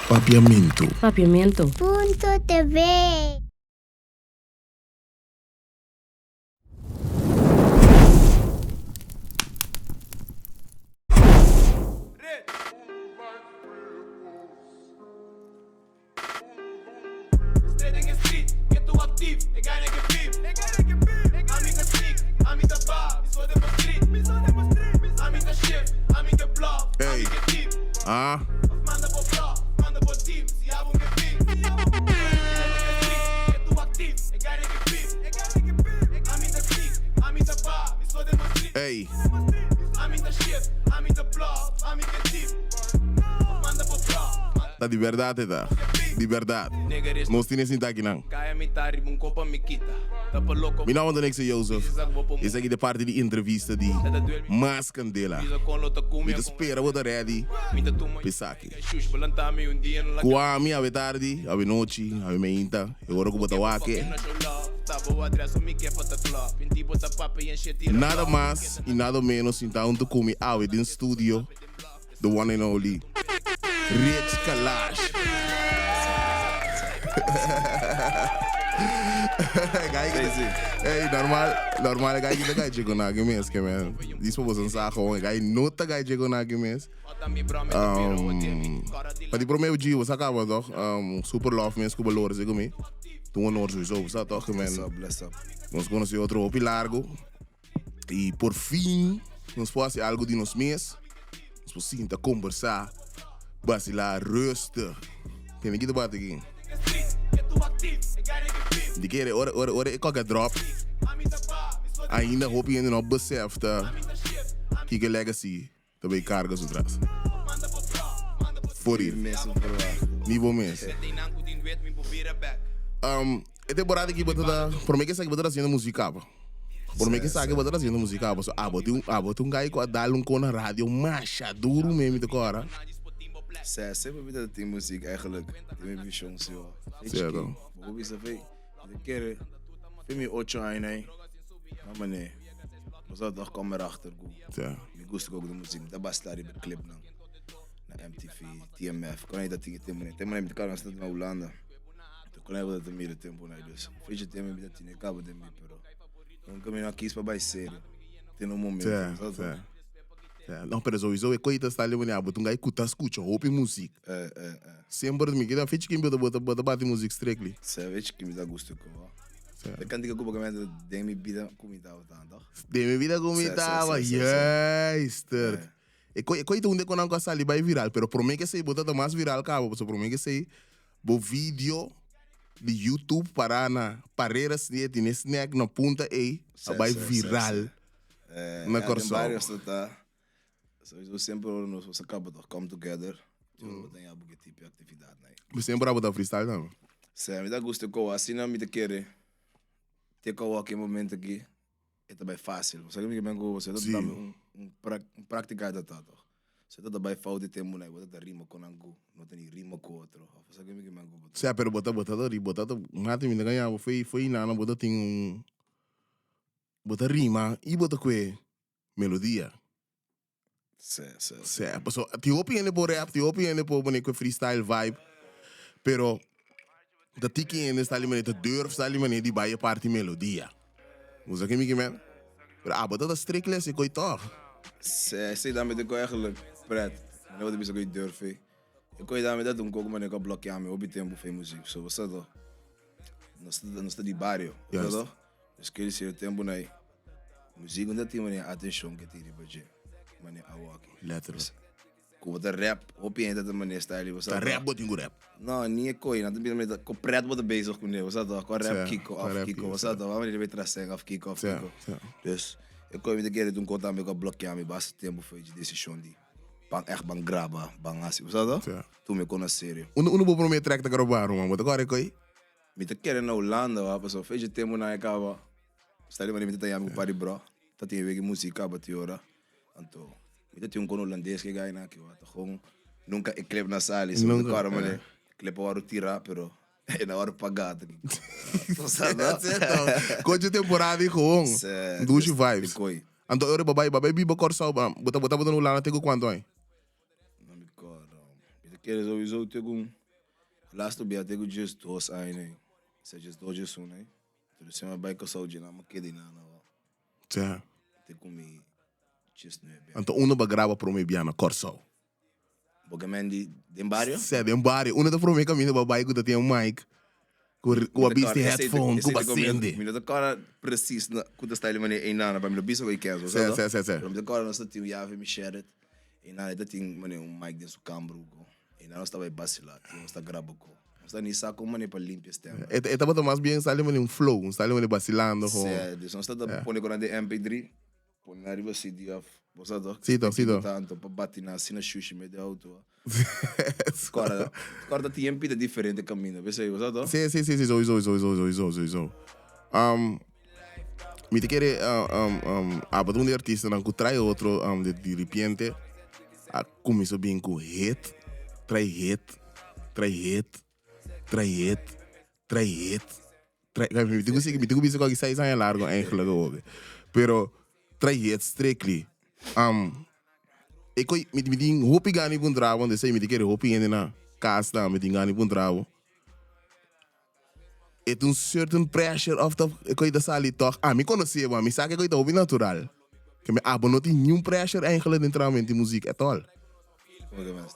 Papiamentu-o.tv. Hey. Ah. Hey. Tá de verdade, tá? De verdade. Nós temos assim aqui, não. Me não onde é Joseph. Esse aqui é parte de entrevista de Mas Candela. Me espera, vou dar ready. Pensar aqui. Com a minha ave tarde, ave noite, ave meinta. Eu vou botar o aqui. Nada mais e nada menos, então tu come ave de estúdio. The one and only Rich Kalash. Hey, normal guy que tá chegando aqui mesmo, que man. Isso para você saber como guy nota guy chegando aqui mesmo. Para o primeiro dia você acaba doch, super love mesmo com valores e comigo. Tu não ouves isso, você tá man. Nós conhecemos outro opi largo e por fim nós fazemos algo de nós mesmos. Nós podemos conversar, vacilar, rusten. Tem que debater aqui. De que ora é qualquer drop. Ainda hoop je nog beseft que legacy também cargas atrás. Voor hier. Nível mesmo. É temporada que botar, por mim que sabe botar fazendo música. Por mim que sabe botar fazendo música. So botar guy que dá com na rádio macha duro mesmo de agora. Sempre vida tem música eigenlijk. Tem uma visão seu. Certo. Vou ver se vai. De keer filme 8 anos aí. Não mané. Você toch kom erachter go. Ja. Me gusta ook de muziek. Dat basta daar in de clip na MTV, TMF. Kon je dat ding tempo. Tempo met cara nós na Holanda. Tu kon je dat meer tempo na dus. Veja tempo met dat in cabo de mim pero. Um caminho aqui para mais sério. Tem um momento. Não, pero sowieso é coisa está ali mané, botar guy escuta, ouve música. Sempre me queda feito que me bota bate música strictly. Weet je que me dá gosto com. Eu canto que eu comecei de minha vida comitada tanto. De minha vida comitada, yes. E coisa onde quando eu saí vai viral, pero por mim que sei botar mais viral cabo, porque por mim que sei bo vídeo de YouTube para na carera se tem snack na ponta aí, vai viral. Na corso. Vários tá. Eu sempre nós acaba de come together. Eu tenho algo que tipo de atividade, né? Você sempre botar freestyle não? Sim, me dá gosto com assim não me te querer. Ter com aquele momento aqui é também fácil. Você que me você tá praticar da tá. Você tá bem falta de tempo, né? Você tá rima com algo, não tem rima com outro. Você que me Sim, pero botar mate me ganhar, foi nada, botar tem botar rima e botar que melodia. Sim. So, ti opinione por rap, ti opinione por boneco freestyle vibe, pero dat ti que está ali maneira durf, está ali maneira de baie parte melodia. Você que me que man? Pero botar da strictness e coitado. Sei daarmee de eigenlijk pret. Maar wat is ook niet durven. Ik kon je daarmee dat doen, ook maar ik kan blokkeren me op het tempo van muziek. Zo was dat toch? Não está de barrio, tá? Dus que esse tempo né? Música ainda tem uma atenção que tem de budget. Mane awaki. Letterlijk. Com o rap, op je dat manier style was. Tá rap botinho rap. Não, nem é coi, não tem met com pret wat bezig com ele, was dat com rap kick off kick, was dat? Waar wanneer je beter zeggen af kick off kick. Dus ik kon met de keer doen contact met blokkeren me basta tempo foi de decisão de bang echt bang graba, bang asi, was dat? Toen me kon na sério. Uno bo prometer track te gravar, man, wat agora coi? Met de keer na Holanda, was so fez tempo na acaba. Style wanneer met de yami party bro. Dat je weer música batiora. Anto, met de kon holandês que gai na que wat gewoon nunca ik clip na sali, so de cara mane. Clip waro tirar, pero é na hora pagada. Certo. Coisa temporada e com duas vibes. Anto eu babai biba corso, bota no lá, tenho quanto aí? Não me corro. quer sowieso tegen laatste bij tegen just 2 anos, né? Se just 2 dias né? Tudo se uma bike só de nama que de nada. Tja. Te comi just nu. Então, uno ba grava pro me biana corso. Porque man di barrio? Sé, de barrio. Uno da pro me caminho ba bike que tem mic. Com a biste headphone, com a sende. Me dat cara precies na kuda style mane een nana, para me lo biso que quer. Sé. Pero me dat cara nós tinha jave me share it. E nada dat tinha mane mic dentro do cambro. E nós estava vacilar, nós está grabo co. Nós está nem saco mane para limpar este tema. Estava mais bem style mane flow, style mane vacilando. Sé, dus nós está pone com de MP3. Pone na riba CD of. Você tá? Sim. Tanto para bater na cena xuxa meio de auto. Agora tem MP de diferente caminho. Você tá? Sim, sowieso. Me te querer abrir um artista não que trai outro de repente começou bem com hit, trai hit. Me digo que isso 6 anos largo eigenlijk ook. Pero trai hit strictly. Ik met die ding hoop ik aan niet van trouwen, dus me die keer hoop ik in de kaas staan met die aan niet van trouwen. Het een certain pressure of dat ik weet dat sali toch. Me conhecer maar me zeg ik weet dat hobby natural. Que me abonoti nenhum pressure eigenlijk in trouwen met die muziek at all.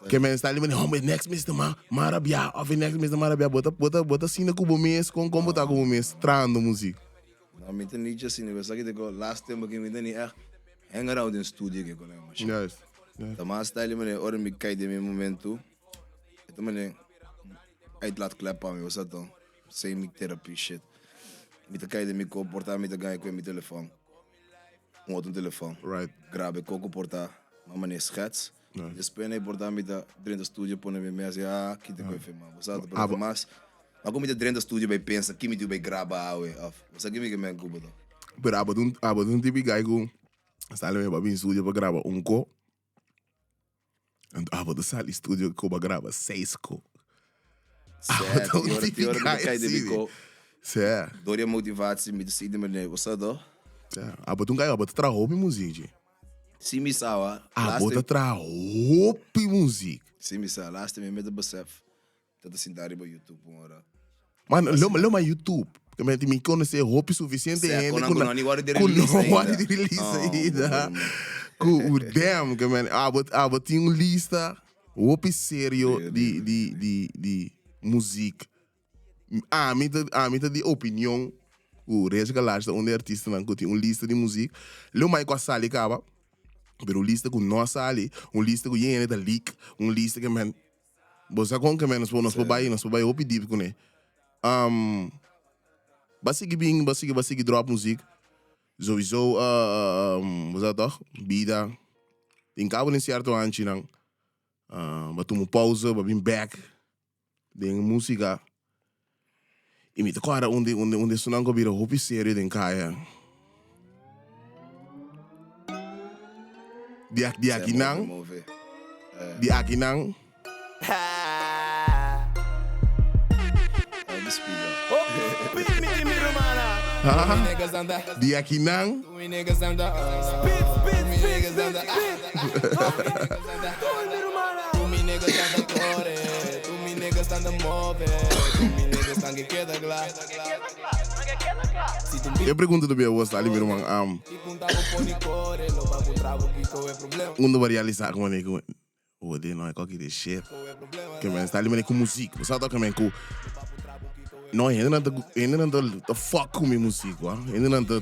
Que me está ali maar oh next Mr. Marabia of next Mr. Marabia bota sina kubo mes com como tá kubo mes trando muziek. Nou, me ten niet zien, we zeggen dat last time ik me niet echt hang around in studio que con ela. Juist. Da mas style mane ora me cai de meu momento. Então mane uitlaat klep aan me, was dat dan? Semi therapy shit. Me te cai de me comportar me te ganhar com meu telefone. Outro telefone. Right. Grave coco portar, mane schets. Depois ne portar me da dentro do estúdio pone me assim, que te coi filmar. Was dat? Mas como me dentro do estúdio vai pensa, que me deu vai gravar, você que me me cubo do. Pero abadun tipo guy go style me babin studio para gravar co. En abadun sali studio ko para gravar 6 co. Certo, e ora me cai de bico. Certo. Doria motivatie me decide me você do. Certo. Abadun guy abadun tra hobby muziek. Sim me sawa. Abadun tra hobby muziek. Sim me sawa. Last time me de besef. Dat is in daar op YouTube ora. Man, loma YouTube. Que me conhecer hobby suficiente ainda. Não nem hora de release ainda. Damn, que man, abad tinha lista hobby sério de música. Mita de opinião. O Rege Kalash, onde artista não tem lista de música. Loma com a sala cava. Pero lista com nossa ali, lista com yene da leak, lista que man. Bosa com que man nos vai hobby deep com ele. Basig drop muziek. Sowieso, was dat toch? Bida. In cabo in certo anchi nang. Batu pauze, babim back. Den música. E me tocou onde sonango vira hobby sério den kaya. Di akinang. Di akinang. Eu pergunto do meu host ali, meu irmão, onde vai realizar como é que o de não é qualquer shit que men está ali com música, você toca men com não ainda não tá fuck com minha música, ainda não tá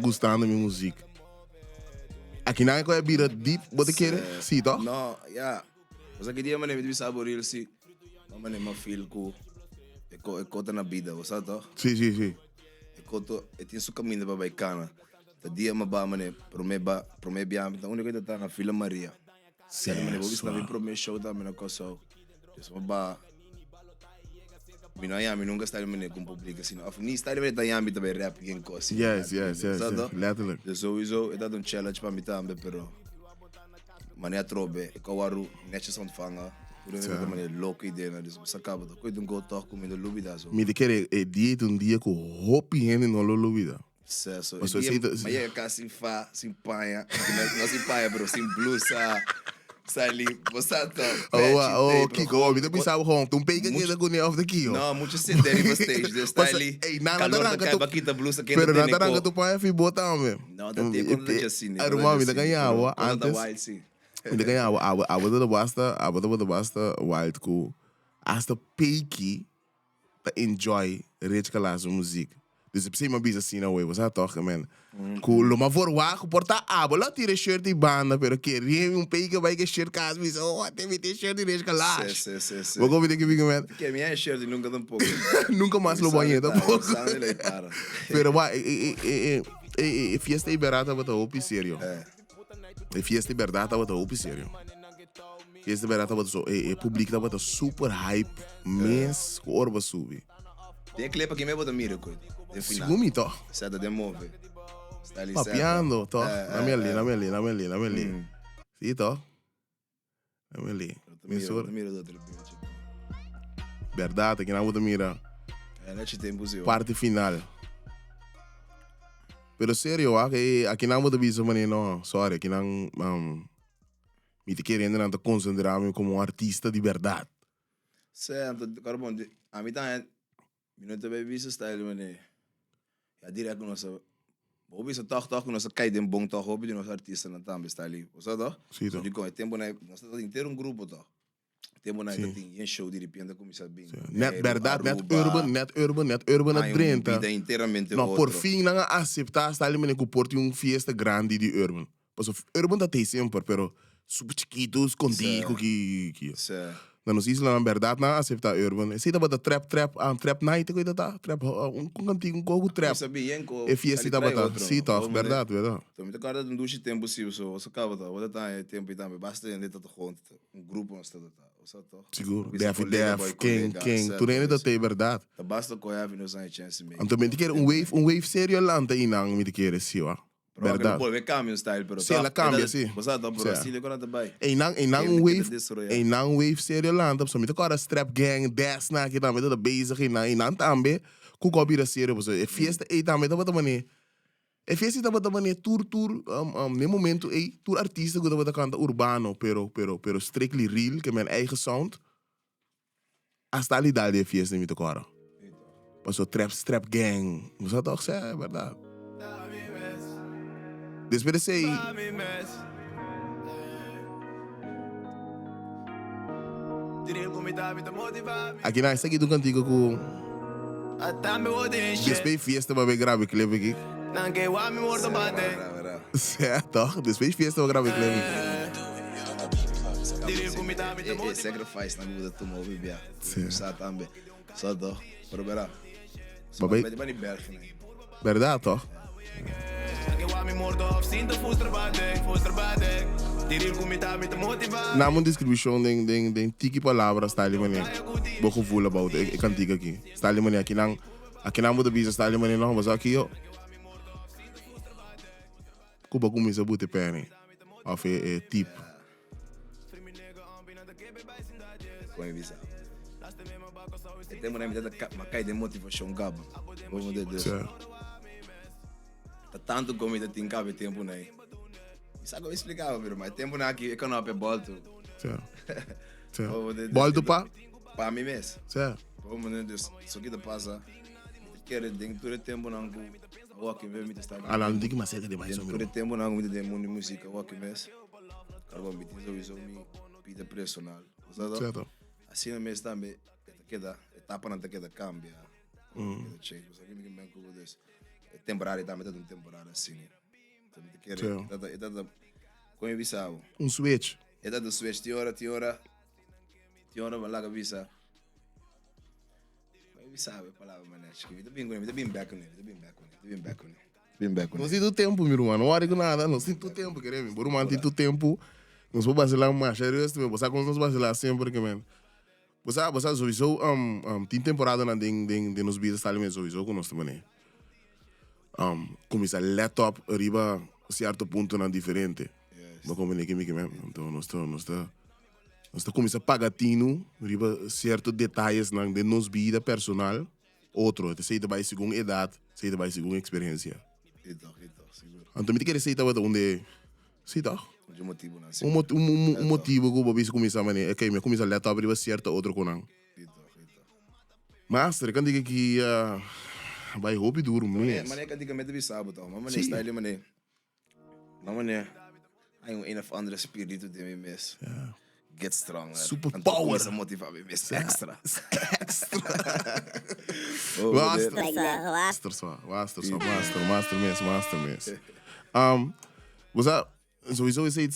gostando da minha música. Aqui não é que é bira deep, você quer? Sim, tá? Não, yeah. Você que dia mane me saborir se, mane me feel com é cota na vida, você tá? Sim. Koto tem su caminho para baicana. Da dia ma ba mane prome biam, da única coisa tá na Vila Maria. Sério, mane vou estar prome show da mena coisa. Isso ba Minayami nunca está mane com público assim. Af ni está mane tayami também rap quem coisa. Yes. Letterlijk. Dus sowieso é dado challenge para mim também, pero mane atrobe, e kawaru netjes ontvangen. Hoe mane louco ideia, dus você acaba de coisa go talk com me do lubida so. Me de querer dia com hopi hende no lo lubida. Certo. Mas é cá sem fa, sem paia, não sem paia, bro, sem blusa, Está ali, você tá. Kiko, me pensava gewoon, toen peek ik in de of de Kio. Não, muito sedere no stage, dus está ali. Ei, nada Calor da arranca caiba tu. aqui da blusa, que Pero não nada tem arranca tu para fi botar, meu. Não, tá tem quando deixa assim, né? Irmão, me ganhava antes. Wild, sim. Me ganhava, a boda basta wild ku. Hasta peiki te enjoy rich Kalash muziek. Dus op zich maar bisa assim na way, was dat toch, man? Cool, maar voor waar porta lá tira shirt e banda, pero queria peiki vai que shirt caso, mas oh, tem shirt de rich Kalash. Sim. Vou convidar que fica, man. Que minha shirt nunca dá pouco. Nunca mais lo banho, tá pouco. Sabe, para. Pero va, fiesta e berata bata opi sério. Fiesta e berata bata opi sério. Fiesta e berata bata so, público bata super hype, mês, com orba subi. Tem clipe aqui mesmo da mira, coisa. Segumi to. Certo, de move. Está ali, Papiando to. Na minha ali. Sim to. Na minha ali. Mira do outro. Verdade, que na outra mira. Parte final. Pero sério, aqui não vou dizer mané não, sorry, aqui não me te querendo não te concentrar-me como um artista de verdade. Certo, cara bom, a mim também, minuto bem visto style mané. Ja direto nossa, hobby se toch nossa cai de bom toch hobby de nosso artista não também está ali, você tá? Sim, so, digo, tempo né, nós estamos inteiro grupo toch. Tempo né que tem show de repente começa bem. Net verdade, net urban, net Drenthe. Inteiramente não, por fim não aceitar está ali mané que porte fiesta grande de urban. Pois urban tá tem sempre, pero super chiquito, escondido que. Não sei se na verdade não aceitar urban. Se tá bota trap night que tá trap contigo com trap. É fiesta tá bota. Sim, tá, verdade. Então me toca de duas tempo se você acaba tá, você tá tempo e também basta ainda tá junto grupo nós tá. Seguro. Def, quem, tu nem ainda tem verdade. Tá basta correr nos anos chance mesmo. Então me te quer wave sério lá tá inang me te quer sim, ó. Verdade. Pode cambia o style, pero sim, ela cambia sim. Você tá por assim agora também. Nang wave sério lá, então me te quer strap gang, dance na que também tá bezig e nan também ku cobira sério, você. É fiesta e também tá bota mané. É fiesta tá bota mané tour no momento tour artista que tá bota canta urbano, pero strictly real, que mijn eigen sound. Hasta ali daar die fiesta me te quer. Passou strap gang. Você tá ook é verdade. Después de aí, aqui na aqui do cantigo com después fiesta vai gravar clipe aqui. Certo, después fiesta vai gravar clipe. É sacrifice na vida tu move bem. Só também. Só do. Pero verá. Babai. Verdade, toh. Na mijn description den tiki palavras está ali mané. Bo gevoel about ik kan tiki aqui. Está ali mané aqui não moet bisa está ali mané não, mas aqui yo. Kuba começa a botar pene. Of tip. Com visa. Temos na medida uma cai de motivação gaba. Vamos de Deus. Tá tanto comida tem cabe tempo né. Isso agora explicava, mas tempo na aqui é que não é bolto. Bolto para mim mesmo. Certo. Vamos de Deus. Só que passa. Quer dentro do tempo não o que vem me testar. Ah, não digo mais cerca demais. Dentro do tempo não me de música o que mesmo. Carbo me diz me pide personal. Certo. Assim mesmo também queda etapa não queda cambia. Change. Só que me bem com isso. É temporário também, é temporário assim. Então me quer como visava. Switch. É da switch de hora vai lá visa. Sabe, palavra, mané. Acho que vida bem back on it. Não sei do tempo, meu irmão. Não há nada. Não sei do tempo, queremos. Por um tem do tempo. Nós vamos vacilar mais. Você consegue vacilar sempre, que man. Você sowieso tem temporada na de nos vídeos está ali sowieso com nós também. Começa laptop arriba certo ponto na diferente. Mas como nem que mesmo. Então nós começa a pagar tino arriba certos detalhes na de nos vida personal. Outro, você vai segundo idade, você vai segundo experiência. Então, seguro. Então me quer sei tá onde. Sim tá. De motivo, não. Motivo que o Bobby começa a maneira. É que me começa a ler sobre certo outro conan. Master, kan diga que vai roupa duro, mas é que diga me deve saber tal, mas mané style mané. Mas mané, há een of andere espírito de mim mesmo. Get strong. Super power. Isso motiva me mesmo extra. Master mesmo. Você sowieso sei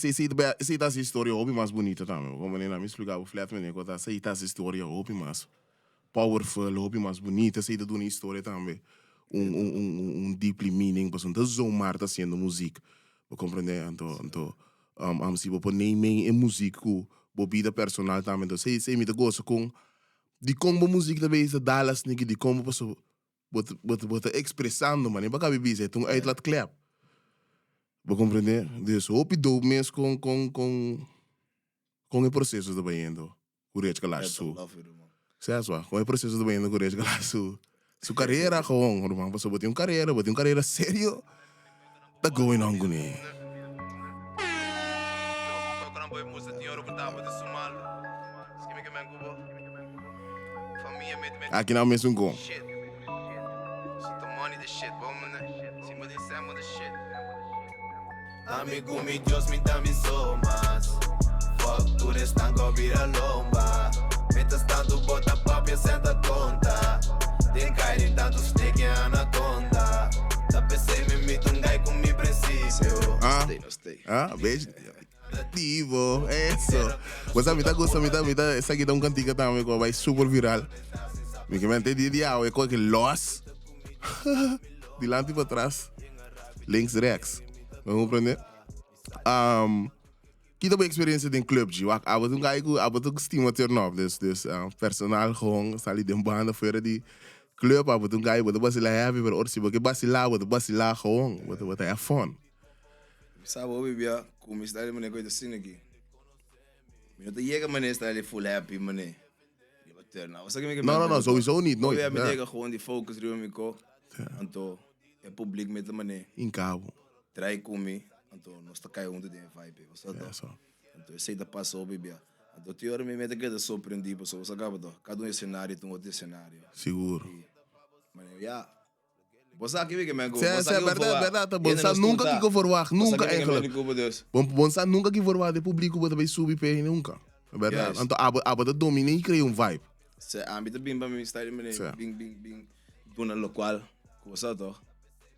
essa história hobby mais bonita também. Como nem me explicava o flat mané, quando sei essa história hobby mais powerful, hobby mais bonita, sei da uma história também. Deeply meaning, mas não zoomar tá sendo música. Vou compreender, então se você nem é música com vida personal também, então sei me gosto com de como música também é Dallas, de como você bota expressando, mano, para caber bize, então uitlaat clap. Vou compreender, então hobby do mesmo com o processo de bem-vindo, o rei Kalash certo, com o processo de bem-vindo, o rei Kalash sua carreira com, irmão, você botou uma carreira sério, tá going on com ele. Aqui não mesmo com. Amigo mi Dios me dá me somas. Fuck tu estanco vira lomba. Metas tanto bota papia senta conta. Tem cair tanto stick anaconda. Da PC me mito gai com mi princípio. Stay. Beijo. Ativo, eso. Você me tá gostando, essa aqui dá cantiga também, que vai super viral. Me que mente de dia, é coisa que loss. De lado para trás. Links, rex. Vamos aprender? Que também experiência de club, G. Eu vou estima turn up, personal gewoon, está ali de banda fora de club, eu vou vacilar heavy, mas se você vacilar gewoon, vou have fun. Sabe, o bebê, como está ali, mané, coisa assim aqui. Eu te chega, mané, está ali full happy, mané. Não, sowieso niet, nooit. We hebben gewoon die focus, Rico. Então, é público met de mané. In cabo. Trai comigo, então nós está caindo de vibe, você tá? Então, sei da passa o bebê. Então, te ora me mete que é surpreendido, você acaba de cada cenário tem outro cenário. Seguro. Mas já, você aqui vê que me engano. É verdade. Você nunca que forward, nunca eigenlijk. Você nunca que forward de público você vai subir pé nunca. É verdade. Então, aba domine e cria vibe. Se a mim também para mim está bem dona local, você tá?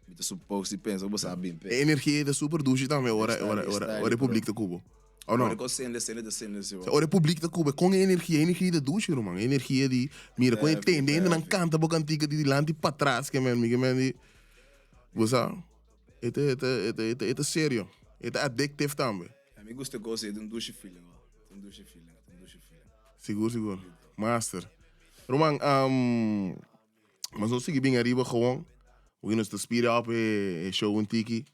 Mita supposto pensa, você sabe bem. A energia é super ducha também, a República de Cuba. Ou não? A República de Cuba, com a energia da ducha, irmão. A energia de, mira, com entendendo, não canta a cantiga de lante para trás, que me você é sério, é addictivo também. A mim gosta de coisa de ducha feeling. Seguro. Master. Roman, mas não segui bem arriba gewoon. We nos te spieren op show een tiki.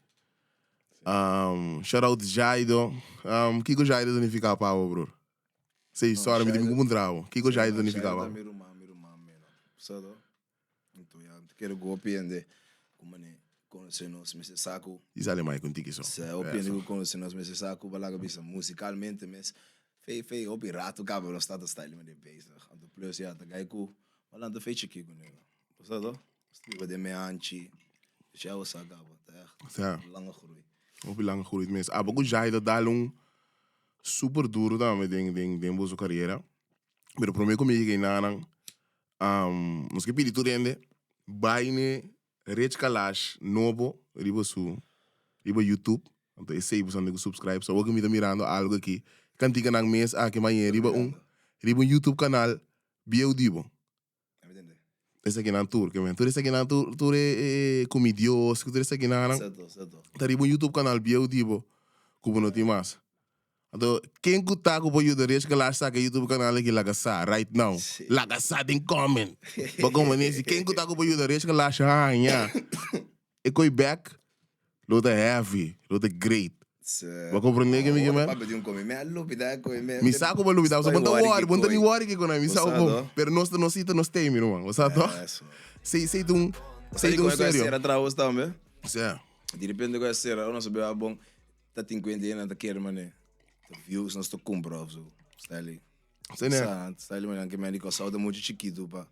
Shout out Jaido. Kiko Jaido não fica pau, bro. Sei, sorry, me digo muito Kiko Jaido não fica pau. Miro Sado. Então, já quero go opende. Como né, conhecer nós me saco. Isso é mais com tiki só. Se opende conhecer nós me saco, balaga bisa musicalmente, mas fei opi rato cabo no status style me de base. Então, plus já tá gaiku. Falando feito aqui com ele. Sado. Stiva de meanchi, já o sagava, tá? Lange groei. Op lange groei mensen. Aber goed, jij dat daar super duro também den boa carreira. Mas o primeiro comigo que não, nós que pedi tudo ainda, baine Rich Kalash novo, riba YouTube, então esse aí você não subscribe, só que me tá mirando algo aqui. Cantiga nang mês aqui manhã riba YouTube canal Biaudibo. Esse aqui na tour, que men. Tour esse aqui na tour é comedios, que tour esse aqui na. Certo. Tá riba YouTube canal Biaudibo, como não tem mais. Então, quem cuta com o YouTube Rich Kalash saca YouTube canal aqui lagasa right now. Lagasa tem comment. Mas como nesse, quem cuta com o YouTube Rich Kalash já. E coi back, luta heavy, luta great. Mas compreender que me me saco para lupidar, só bonta ni worry que quando me saco, pero não cita nos tem, meu irmão. Você tá? Sei sério. Era trabalho também. Sim. De repente com essa era, eu não sabia bom. tá 50 anos daquele mané. The views não estou comprar, so. Está ali. Sim, né? Está ali, mané, que me digo, saúde muito chiquito, pá.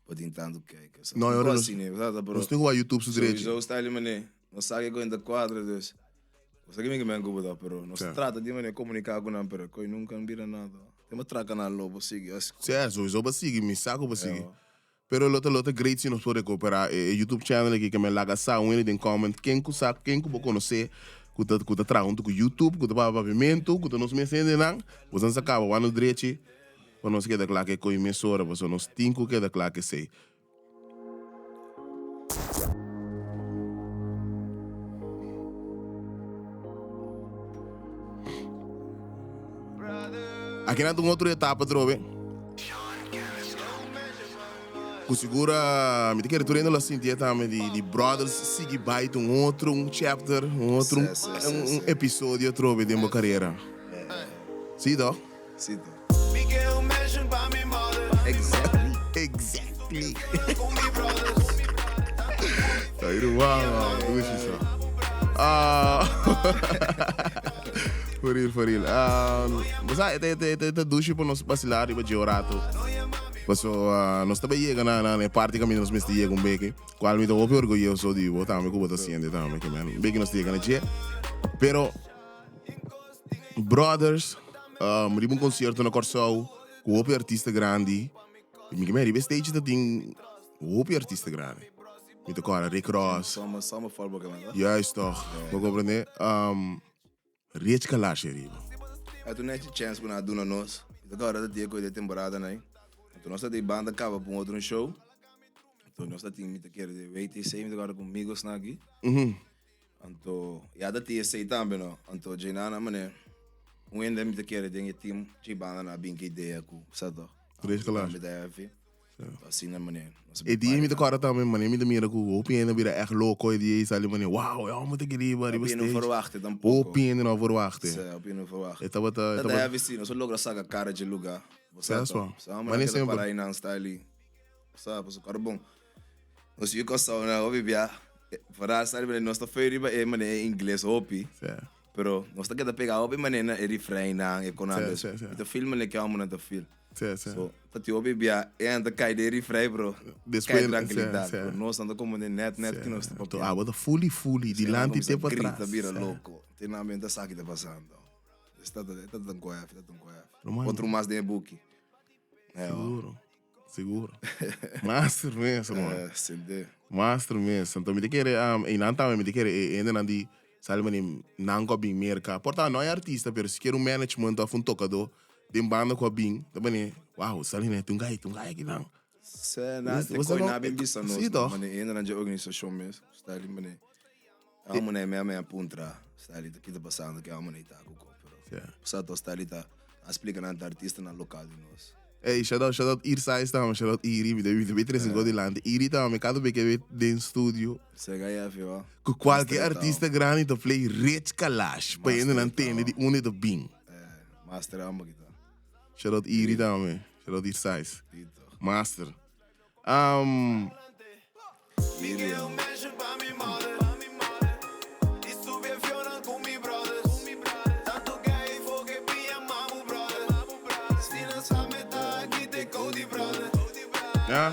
Pode entender que é. Não, eu não. Assim, né? Nós temos o YouTube sobre direito. So, está ali, mané. Não sabe que ainda quadra, dus. Você que me encuba, pero não se trata de mané comunicar com não, pero que nunca vira nada. Tem uma traca na lobo, sigue. Sim, sowieso para seguir, me saco para seguir. Pero lote great se nos pode cooperar. YouTube channel aqui que me laga sa um ele comment quem que sabe quem que vou conhecer que tá trazendo com YouTube, que tá Papiamentu, que tá nos mensendo não. Você não acaba o ano direito. Para nós queda claro que com emissora, você nos tinco queda claro que sei. Aqui não tem outra etapa, trove. Com segura, me quero turendo lá assim, também de brothers, seguir baita outro chapter, um episódio, trove de uma carreira. Sim, dó? Sim, dó. Exactly. Aí, uau, deixa só. For real. Mas é duche para nós vacilar e para georato. Nós também chega na parte que nós mesmo chega beque. Qual me dá o orgulhoso de botar me cubo assim de também que man. Beque nós chega na dia. Pero brothers, me concerto na Corsol, com o artista grande. Me ribe stage da tem o artista grande. Me toca Rick Ross. Só forma que manda. Ja, is toch. Vou compreender. Rich Kalash ribe. Tu não tem chance para nada nós. Agora da dia de temporada, né? Então nós temos banda acaba para outro show. Então nós temos que querer de wait e sei agora comigo aqui. Então já da dia sei também, não. Então Jainana mané. Ainda me querer de time de banda na bem que ideia com, sabe? Rich Kalash. Assim na mané. E die me de cara também, mané, me de mira com o piano vira echt louco e die sali mané. Wow, ja, moet ik riba, riba stage. Não verwachten dan pouco. O piano não verwachten. Sim, não verwachten. Eta bata. Dat é assim, nós logra saga cara de lugar. Você é só. Mas nem sempre para aí não está ali. Sabe, o cara bom. Nós fica só na obvia. Para sabe, nós está feio riba é mané inglês hopi. Pero nós está que pegar hopi mané na refrain na economia. Então filme le que amo na do filme. So, dat je obvia en dan kan je de refrein, bro. Kijk tranquilidad, bro. Nós anda como net que nós estamos. Ah, bota fully, die land tem para trás. Grita, vira louco. Tem na mente essa que está passando. Está tão coef. Outro mais de book. Seguro. Master mesmo, mano. Sim, Master mesmo. Então me te quer me te quer ainda não di salve não cobi merca. Portanto, não é artista, pero se quer um management of um tocador. Dem banda com a Bing, também wow, sali né, tungai aqui não. Se na te coi na bem bisa nós, mas ainda não já organização mesmo, está ali mané. A mané me apuntra, está ali aqui tá passando que a mané tá com pero. Sato está ali tá explica na artista na local de nós. Ei, shout out Irsa está, shout out Iri, me deve ter esse de land. Iri tá, me cada vez que vem no estúdio. Se ganha viu. Com qualquer artista grande to play Rich Kalash, para ainda não tem de une do Bing. Master amo que Shout out Iri também. Shout out Irsa. Master. Ja.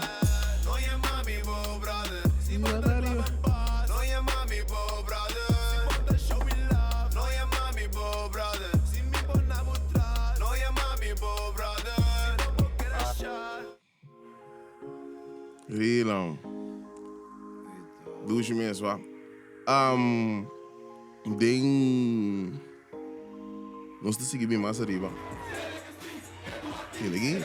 Real. Duas mesmo, nós estamos seguindo bem mais arriba. Ele aqui?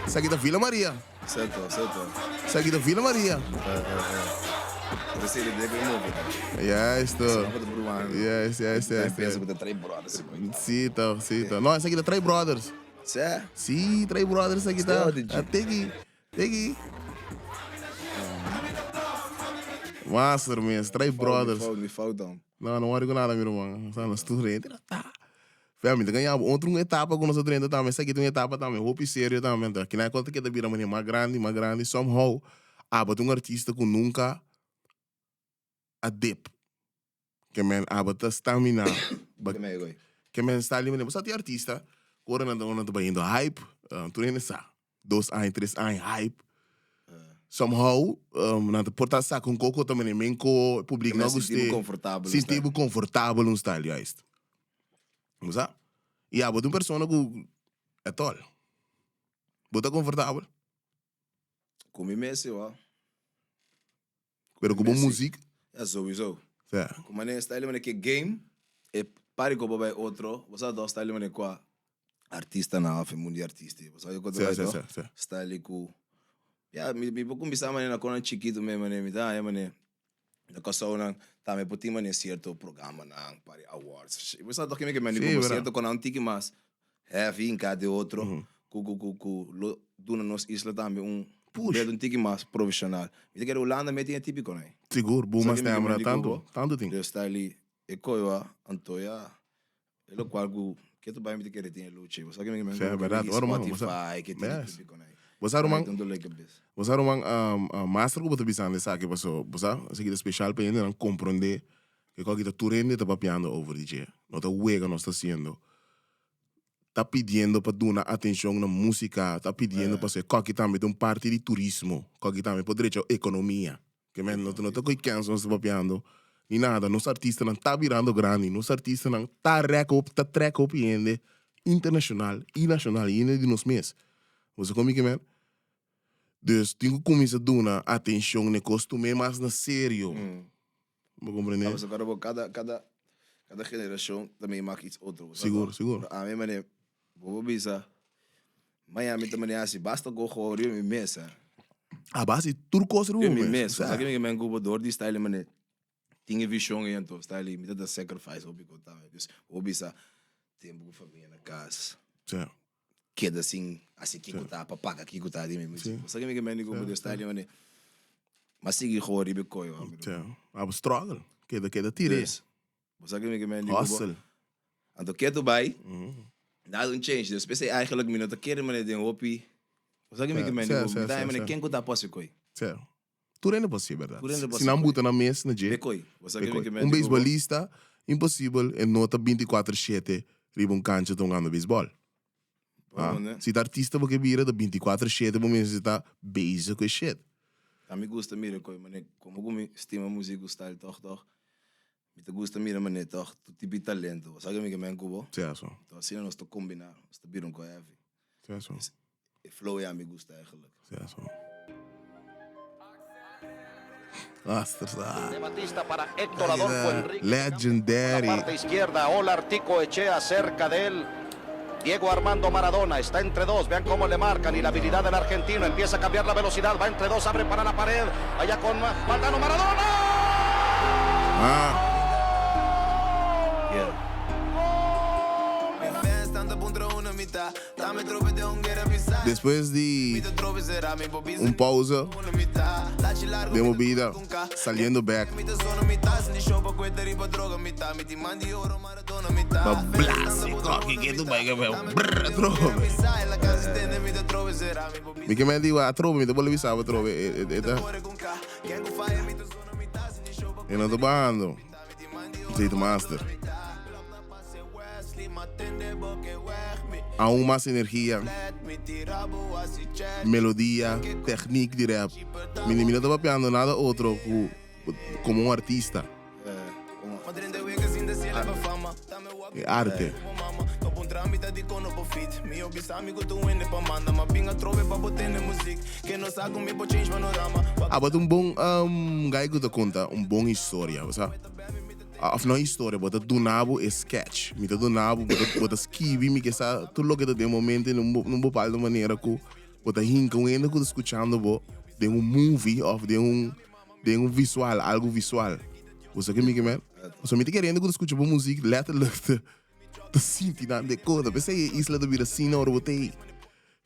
Isso aqui da Vila Maria. Certo. Isso aqui da Vila Maria. Você deve mover. Yes. Pensa que tem 3 brothers. Sim, tá. Não, essa aqui da 3 brothers. Sé? Sim, 3 brothers aqui tá. Até aqui. Master mesmo, 3 brothers. Me faltam. Não worry com nada, meu irmão. Só nós tudo dentro. Tá. Família, ganhamos outra etapa com nós dentro também. Essa aqui tem uma etapa também. Roupa sério também. Aqui na conta que da vira mais grande. Somehow, abat artista que nunca a dip. Que men abat a stamina. Que men está ali, men, você tem artista, agora não tá indo hype, tu nem sabe. 2 anos, 3 anos, hype. Somehow, na porta saca um coco também, menco, público não gostei. Sentir confortável no style, juist. Sabe? E abat pessoa que é tol. Bota confortável. Como mesmo, ó. Pero como música. É sowieso. É. Como é style, mas que game, é pare com o outro, você dá style, mas com artista na alfa, mundo artista. Você vai com style com. Ja, me vou começar a com um chiquito mesmo, me dá, mané. Da coisa não, tá me putinho mané certo programa na para awards. Você dá que me como certo com um tique mas heavy em cada outro. Do na nossa isla também um tique mais profissional. Me quero Holanda metia típico, né? Seguro, bom mas tem amor tanto tem. Eu style e coisa Antoia. Ele qual que tu vai me querer ter luta. Você que me é verdade, Spotify que tem típico, né? Você uma master que você bisa nesse aqui passou, você assim que é especial para ele não compreender que qualquer coisa tu rende tá papiando over DJ, não tá uega não está sendo, tá pedindo para dar atenção na música, tá pedindo para ser qualquer também de parte de turismo, qualquer também por direito à economia, que men não tá com canção está papiando nem nada, nos artistas não tá virando grande, nos artistas não tá track up internacional e nacional e de nos mês, você comigo men. Dus tenho que começar a dar atenção no costume mais na sério. Vou compreender? Mas agora cada geração também marca iets outro. Seguro. A minha maneira, vou bisa. Miami também é assim, basta correr eu me mesa. A base tudo coisa eu me mesa. Só que me engubo dor de style mané. Tinha visão em então style me dá sacrifice obi contar. Dus vou bisa tempo com família na casa. Certo. Queda assim que tá papaca aqui tá ali mesmo. Só que me digo do style mané. Mas sigue horror e coio. A struggle, queda tire. Só que me digo. Hustle. Então que tu vai? Nada change. Dus pensei eigenlijk me não tá querendo mané de hopi. Só que me digo, daí mané quem tá posse coi. Certo. Tudo é possível, verdade. Se não botar na mesa na jeito. Beisbolista impossível e nota 24/7 riba cancha tongando beisebol. Se tá artista porque vira da 24/7 vamos necessitar base com shit. A mim gosta mira coi, mané, como eu estima música style toch. Me te gusta mira mané toch, tu tipo de talento. Sabe que me cubo? Certo. Então assim nós to combinar, nós to viram com heavy. Certo. E flow é a mim gusta eigenlijk. Certo. Nossa, Batista para Héctor Adolfo Enrique. Legendary. La parte izquierda, Olar Tico Echea cerca de él. Diego Armando Maradona está entre dos, vean cómo le marcan y la habilidad del argentino empieza a cambiar la velocidad, va entre dos, abre para la pared, allá con Maradona. Depois de pausa de movida, saliendo back, que tu vai me que me digo a trove, me te vuelve a trove, e não tô bando, jeito master. Há mais energia, melodia, técnica de rap. Menina estava piando nada outro como artista. É arte. Mas bom guy que te conta bom história, sabe? Of não história, bota do nabo é sketch. Me do nabo, bota esquive, me que está tudo que de momento num bopal de maneira que bota rinca ainda que escutando de movie of de visual, algo visual. Você que me que você me querendo que escuta música, letterlijk te sentir na de coisa. Pensei isla de vira assim na botei.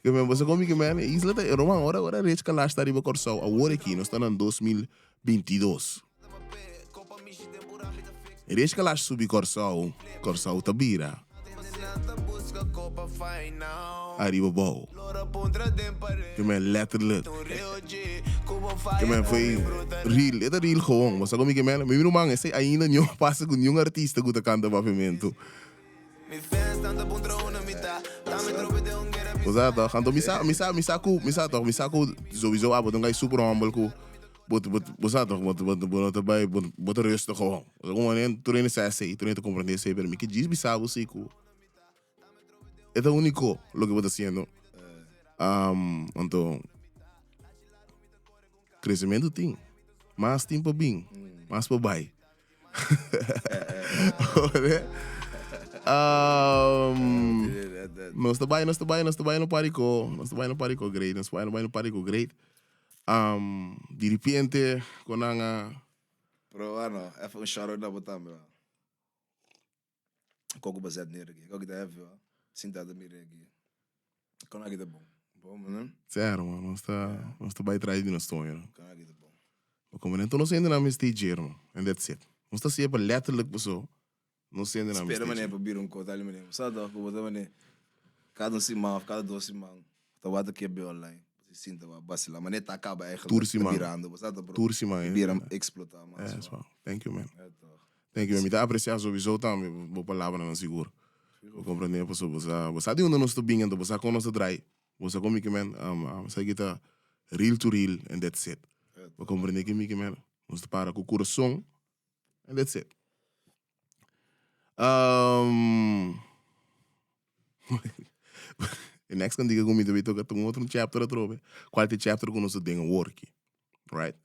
Que me você como que isla de Roma agora rede Kalash está riba Corsau. Agora aqui nós estamos em 2022. Rede Kalash subi Corsau tabira. Arriba bom. Que me letterlijk. Que men foi real, é real gewoon. Mas agora me men, me não man, esse ainda não passa com nenhum artista que canta Papiamentu. Usa toch, então me saco sowieso abo, dan ga je super humble ko. Usa toch, bot rustig gewoon. Gewoon en toen in sei, toen te compreender sei, pero me que diz bisabo sei ko. É o único lo que vou haciendo. Então crescimento tem, mais tempo bem, mais para bai. Nós trabalhamos no parico, great, nós trabalhamos no parico great. De repente, quando Pro, even een shout-out naar Batam, ja. Ik ook bezet neer, ik ook daar even, ja. Sinto dat meer aqui. Kan aqui de bom. Bom, mano. Sério, mano, nós trabalhamos atrás de nós tonho. Kan aqui de bom. Como então nós ainda não stage, mano, and that's it. Nós está sempre letterlijk pessoa. Nós ainda não espera mané para vir cota ali mané. Sabe que botar mané. Cada semana, cada 2 semanas. Tá bata que é online. Se sinta a bacila, mané tá acaba eigenlijk virando, sabe bro. Tour semana. Viram explotar, man. É, so. Thank you, man. Thank you, me tá apreciar sowieso também, vou palavra não seguro. Vou compreender a pessoa, você de onde nós estou bem, então você com nós trai. Você como que man, você que tá real to real and that's it. Vou compreender que me man, nós para com o coração and that's it. E next kan diga comigo também toca um outro chapter a trobe. Qual é o chapter que nós temos work, right?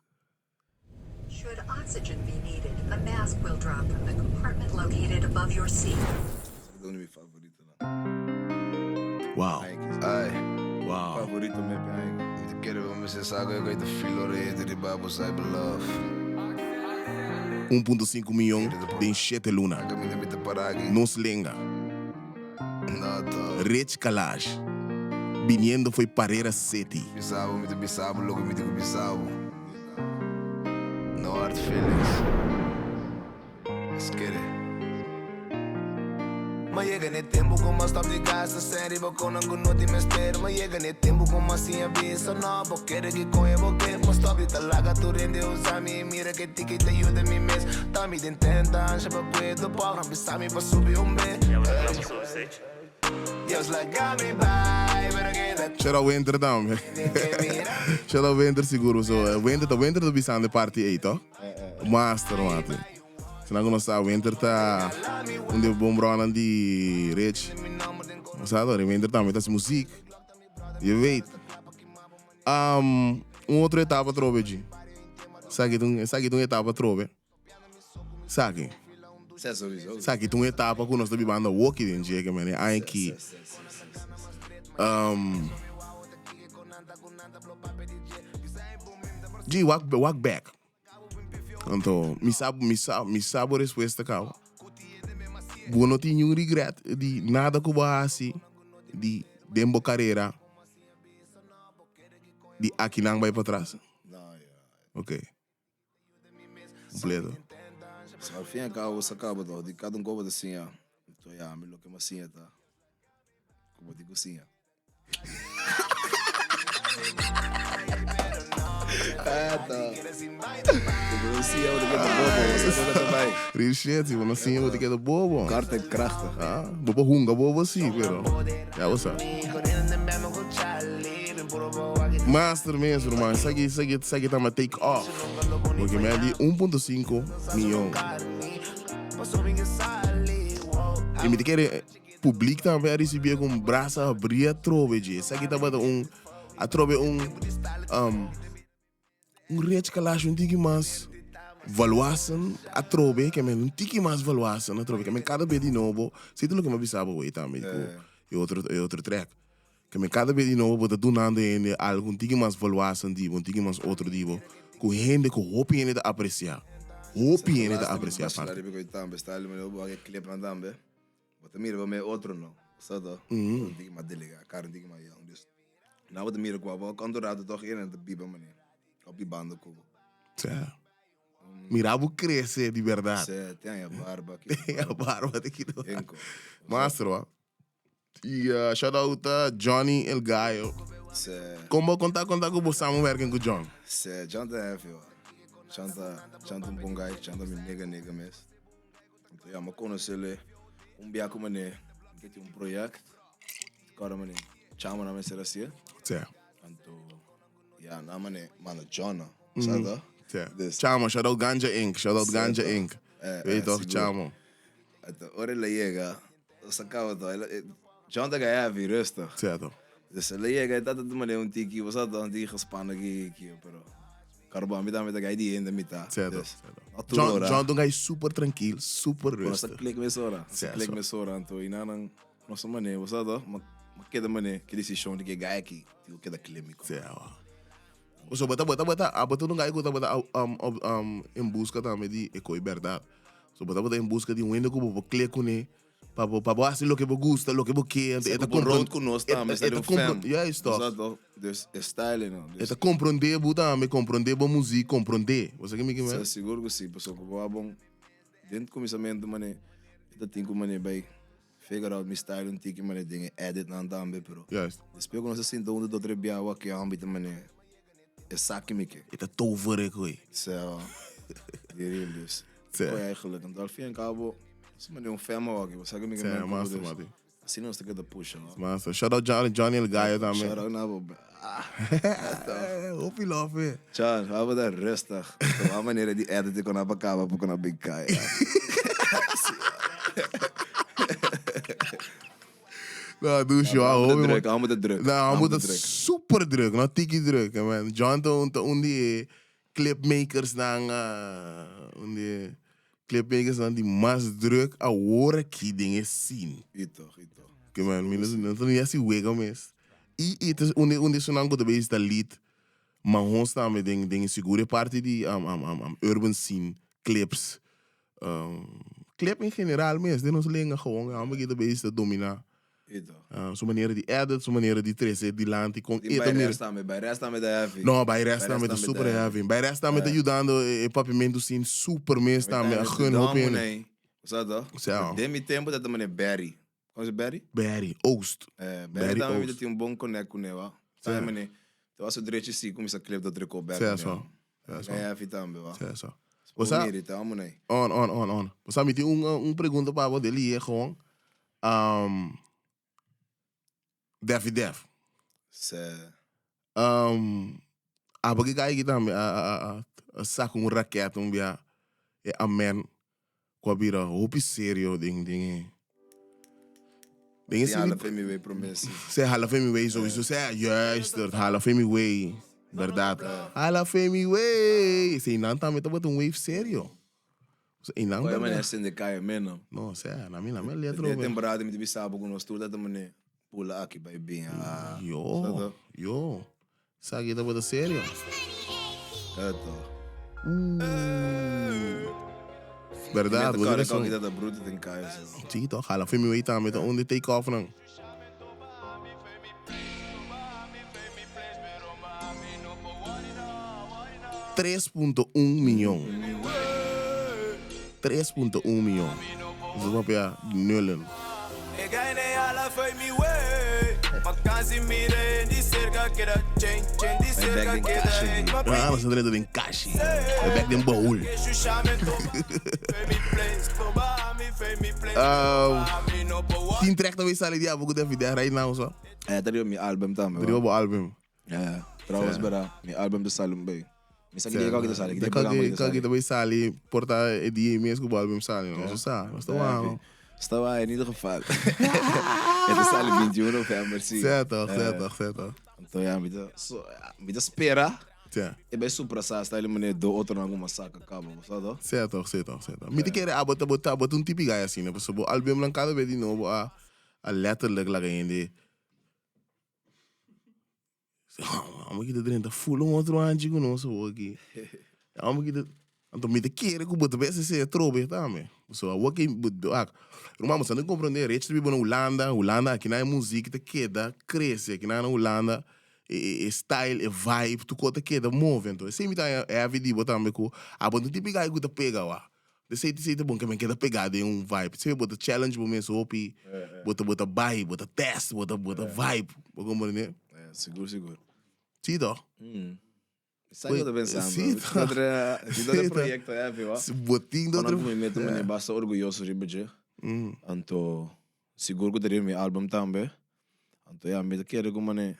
Should oxygen be needed, a mask will drop from the compartment located above your seat. Dat is mijn favorite lá. Wow. Ai. Wow. Favorito meu pai. Te quero ver você sabe que eu te filo rede de babos I love. 1.5 milhão de enchete luna. Caminda me te paragi. Nos lenga. Nada. Rich Kalash. Viniendo foi Carera City. Bisabo, me te bisabo, logo me te bisabo. No hard feelings. Let's get it. Maar je gaat niet tempo como stop de gas, série boco não gunoti me espera. Mas je gaat niet tempo como assim a visa, não boqueira que com boque. Mas stop de talaga tu rende usa mi, mira que tiki te ajuda mi mes. Tá me tenta, ancha pra cuido, paga pensar me pra subir bem. Just like got me by, but get that. Shout out Winter também. Shout out Winter seguro so. Winter tá bisando parte aí, tá? Master mate. Se não nós tá Winter tá onde bom brona de Rich. Sabe, Winter também tá se música. You wait. Outra etapa trobe de. Sabe tu etapa trobe. Sabe? Sabe tu etapa que nós tá bibando walk in dia que mane ai que de walk back. Então, me sabe a resposta cá. Boa não tinha um regret de nada que eu assim de dembo carreira de aqui não vai para trás. Ok. Completo. Al fin y al cabo se acaba todo. De cada copo de sinha. Então, já, me lo que mais sinha tá. Como de cozinha. Como sinha, o que é bobo, você sabe também. Real shit, se você sinha, o que é bobo. Carta de krachten. Bobo hunga, bobo sim, pero. Já você. Master mesmo, man. Segue tá uma take off. Porque me ali 1.5 milhão. E me quer público também a receber com braço abrir a trove de. Segue tá bota a trove rich Kalash um tique mais valuação a trove que me um tique mais valuação a trove que me cada vez de novo. Se tu não que me bisaba o também e outro track. Que me cada vez de novo bota donando ainda algum tique mais valuação divo, um tique mais outro divo. Com gente que hope ainda de apreciar. Hope ainda de apreciar. Está ali porque também está ali, mas eu vou aqui clipe também. Mas também vai me outro não. Sabe? Um tique mais delega, cara um tique mais young. Não vou também com a cantorada toch ainda de biba mané. Op die banda como. Certo. Mirabo cresce de verdade. Certo, tem a barba aqui. Tem a barba aqui. Master, ó. E shout out a Johnny El Gallo. Como contar com você samenwerking com John? John tá é, filho. John tá bom guy, John tá me nega mesmo. Então, eu conheci ele, dia como né, que tem projeto, cara, mano, chama na minha assim. Certo. Então, na mano, John, sabe? Certo. Chama, shout out Ganja Inc. Weet toch, chama. Então, ora ele chega, eu sacava, John tá ganhando rustig. Certo. Dus ele chega, tá tudo maneiro tiki, você tá um tiki gespannen aqui, pero caramba, me dá a guy die in de mita. Certo. John é super tranquilo, super Nós rustig. clique me sora, clique me sora, então e não nossa maneira, você tá, mas que da maneira que decisão de que guy aqui, que da clima. Certo. So, bota não gai bota em busca também de liberdade. So, bota em busca de um ende que vou clicar né, para assim lo que vou gosta, lo que vou querer. É compreender com nós também, é isso. Dus é style não. É compreender, também compreender a música, compreender. Você que me que é seguro que sim, pessoal que vou bom. Dentro do começamento mané, eu tenho que mané vai figure out my style um tique mané dinge edit não também, pero. Yes. Depois quando você sente onde do trebia o que é ambito mané. É saque me que. É tover coi. Zo. Die dus. Foi eigenlijk een dolfijn en cabo. Ze maar een fema ook. We zeggen me que é massa, mano. Assim não se quer da puxa. Massa. Shout out Johnny El Gaia também. Shout out na bo. Hope you love it. Tja, we hebben daar rustig. Op een manier die edit ik kon op elkaar, op een big guy. Nou, doe je wel. Hij moet het druk. Nou, hij moet het super druk. Nou, tiki druk, man. John toont die clipmakers dan, die clipmakers dan die mas druk, a horen die dingen zien. Ito. Oké, man. Minus dan niet zien wegen mes. Het is onde zo'n goed bezig dat lied, maar gewoon staan met dingen segure party die urban scene clips, clip in generaal mes. Dit ons lengen gewoon, ja, maar je bezig dat domina. Zo manier die edit, zo manier die trece, die land, die komt eten meer. Bij resta met de heavy. No, bij resta met de super heavy. Bij resta met de judando, Papiamentu-o.tv super meer staan met een gun op in. Wat dat? Zo. Demi tempo dat de meneer Barry. Hoe is Barry? Barry, Oost. Barry dan met een bon connect kunnen wa. Sai meneer. Toen was het dreetje zie, kom je zo'n clip dat druk op Barry. Zo. Ja, heavy tambe wa. Zo. Você On. Você me tem pergunta para você ali gewoon. Def. Abagi kaya kita sa kung raket bia amen ko bira hopi serio ding. Die half in way promesse. Say half in way sowieso say juist dat half in way. Verdade. Half in way. Say nanta met wat wave serio. Say nanta. Kaya man é de kaya menos. No, say na minha letra. É temporada me bisabo com nós tudo da mané. Pula aqui vai bem. Yo. Sabe que tá sério? Verdade, você não sabe. Da bruta tem caia. Sim, toch. Hala, filme weet aan met de onder take-off não. $3.1 milhão. 3.1 milhão. Isso vai pegar nullen. Ah, mas André tem caixa. É back em baú. Tien track também sai de abo que deve dar right now só. É, tá meu álbum também. Deu o álbum. É, trouxe para meu álbum do Salum Bay. Misa que dia que sai, que também sai porta de mesmo que o álbum sai, não sabe? Mas tá bom. Estava in ieder geval. Het is al 21 november, sim. Certo. Então, ja, me espera. Ja. E bem super sa, está ele mané do outro na alguma saca cabo, sabe? Certo. Me te quer abot um tipo guy assim, né? Porque o álbum não cada vez de novo a letterlijk lá ainda. Amo que te drenta full outro antigo nosso aqui. Amo que te então me te quer que botar vezes se trobe também. So o que Romano, você não compreende, rechts te na Holanda aqui na música te queda, cresce aqui na Holanda, style, vibe, tu conta queda, movimento. Esse me tá a vida botar me com, bom tipo de guy que te pega lá. De sei bom que me queda pegada em vibe. Você bota challenge por mim, so hopi, bota buy, bota test, bota vibe, vou compreender. seguro. Sim, toch? Sabe o que eu tô pensando? Sim, Se todo projeto é, viu? Botinho do Quando eu outro. me meto, eu basta orgulhoso de budget. Então, seguro que eu teria meu álbum também. Então, eu me quero como né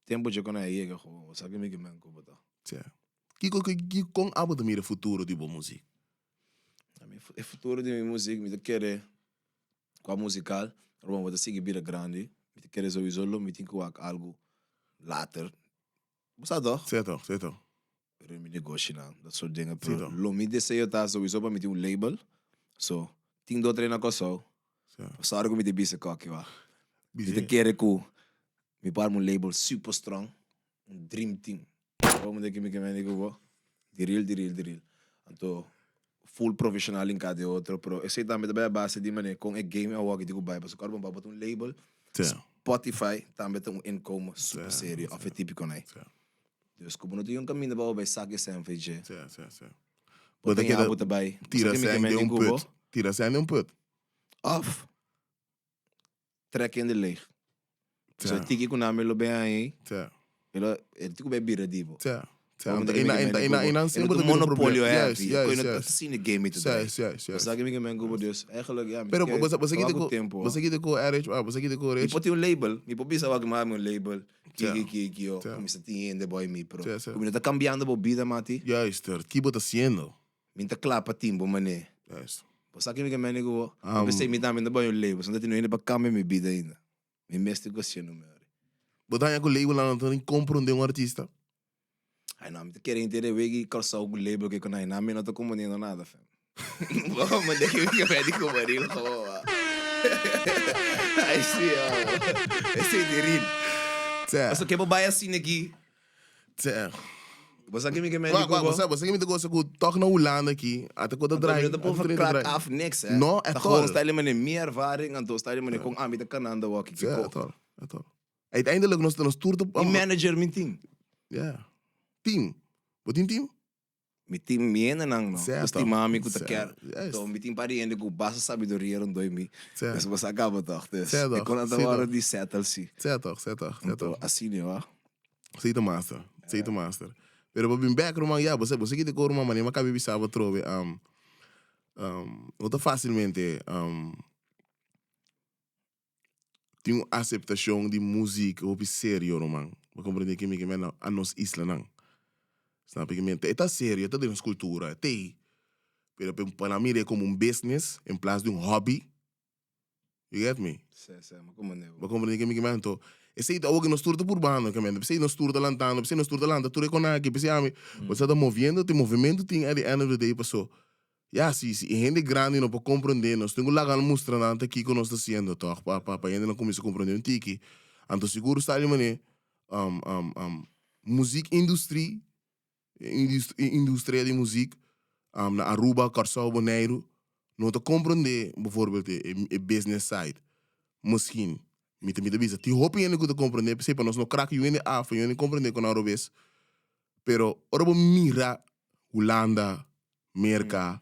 tempo de quando aí que eu sabe que me encobo tá. Sim. Que com abo de mira futuro de boa música. O futuro de minha música, me quero com a musical, eu vou seguir vida grande, me quero sowieso me tem que algo later. Você doch? Certo. Pero me negócio não, dat soort dingen. Sim, Pero toch. lo me desejo tá sowieso para me ter label. So, tem do treino com só. Só algo me debisa com aqui, ó. Me quero que me par label super strong, dream team. Vamos dizer que me digo, de real. Então, full profissional em cada outro, pero eu sei também da base de maneira com a game a walk digo vai, mas o cara vai botar label. Spotify também tem income super sério, of típico né. Dus como não tem caminho para vai saque sempre já. Bota que bota vai. Tira sem um put. Off. Track in the leg. So tiki com nome lo bem aí. Ele tipo bem bira divo. Een monopólio é. Yes. Assim no game tudo. Sabe que me go Deus. Eigenlijk ja. Pero você que com RH, você que com RH. E pode um label, me pode pensar que mais um label. Que eu começa a ter ainda boy me pro. Como está cambiando a vida mati. Juist, que bota haciendo. Me tá clapa timbo mané. Juist. Você que me go. Eu pensei me também da boy um label, só não ainda para cambiar minha vida ainda. Me mestre gostando meu. Botar com label lá não compreender artista. Ai não, me querem entender que calçar o label que quando aí não me não tô compreendendo nada, fam. Vamos de que médico marilo. Ai sim, esse é de rir. Você quer bobar assim aqui? Você que me médico. Você que me gosta com toque na Holanda aqui, até quando drai. Não pode crack off next, hè? No, at all. Está ele maar meer ervaring en dan sta je maar kon aan met de kananda walkie. Ja, at all. Uiteindelijk nos toert op. Die manager mijn team. Ja. Team. Wat in team? Mijn team miena nang no. Dus die mami ku te quer. Juist. Então mijn team pari ende ku basa sabedoria rondoi mi. Dus was acaba toch. Dus Certo, ik kon aan de certo. hora die settle si. Certo. Então assim né, ó. Sei to master. Pero para bem back romang ya, você que te cor romang mani makabi bisaba trove não facilmente tem aceitação de música ou sério romang. Para compreender que me a nos isla nang. Snap je? É tá sério, é tá de cultura, tem. Pero para mim é como business em place de hobby. You get me? Sim, mas como né? Para compreender que me então esse é algo que nós turta por bando, que mesmo. Você nós turta lantando, você nós turta lanta, tudo é com aqui, você ame, você está movendo, tem movimento, tem at the end of the day passou. Ja, se gente grande não pode compreender, nós temos lá que mostrar nada aqui que nós está fazendo, tá? Para gente não começa a compreender um tiki. Então seguro está ali mané, música indústria de música, na Aruba, Carçal, Bonaire, não está compreender, por exemplo, a business side, misschien. Mita bisa. Ti hopi yun ko to comprender, kasi pa nos no crack yun af, yun comprender ko na Arobes. Pero orobo mira Holanda, Amerika,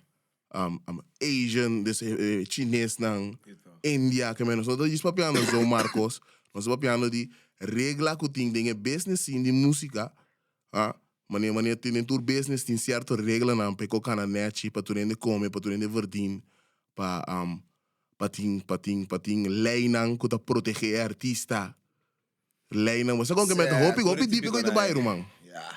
Asian, dus Chinese nang India, que menos. Nós is papiano zo Marcos, nós papiano di regla ko ting dinge business in di música, mania tin tour business tin certo regla nang pe ko kana nechi pa tu rende come, pa tu rende verdien, pa pating leinang kuta proteger artista. Leinang, mas kung kami hopi dipi ko ito bayro mang. Yeah.